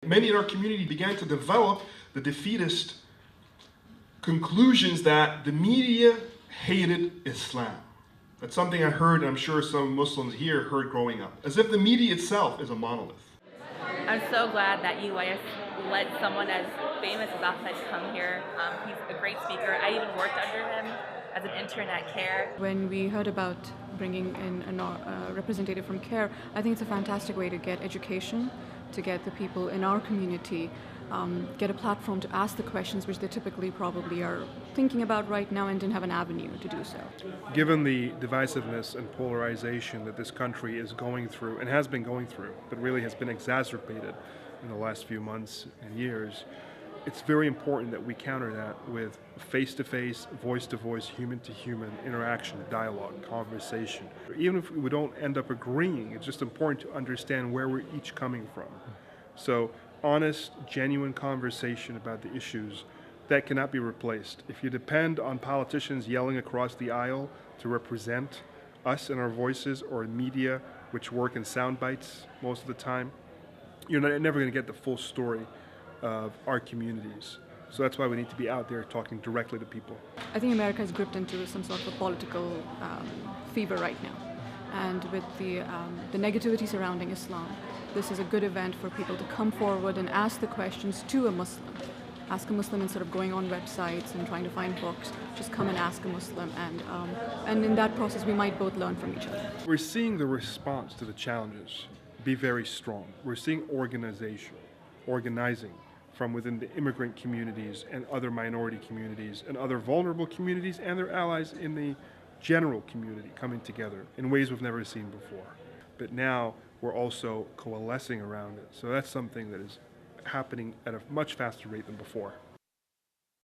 many in our community began to develop the defeatist conclusions that the media hated Islam. That's something I heard, and I'm sure some Muslims here heard growing up, as if the media itself is a monolith. I'm so glad that UIS let someone as famous as Ahmed come here. He's a great speaker. I even worked under him as an intern at CARE. When we heard about bringing in a representative from CARE, I think it's a fantastic way to get education, to get the people in our community, get a platform to ask the questions which they typically probably are thinking about right now and didn't have an avenue to do so. Given the divisiveness and polarization that this country is going through and has been going through, but really has been exacerbated in the last few months and years, it's very important that we counter that with face-to-face, voice-to-voice, human-to-human interaction, dialogue, conversation. Even if we don't end up agreeing, it's just important to understand where we're each coming from. So honest, genuine conversation about the issues, that cannot be replaced. If you depend on politicians yelling across the aisle to represent us and our voices, or media which work in sound bites most of the time, you're never going to get the full story of our communities. So that's why we need to be out there talking directly to people. I think America is gripped into some sort of a political fever right now. And with the negativity surrounding Islam, this is a good event for people to come forward and ask the questions to a Muslim. Ask a Muslim instead of going on websites and trying to find books. Just come and ask a Muslim, and in that process we might both learn from each other. We're seeing the response to the challenges be very strong. We're seeing organizing from within the immigrant communities and other minority communities and other vulnerable communities and their allies in the general community coming together in ways we've never seen before. But now we're also coalescing around it. So that's something that is happening at a much faster rate than before.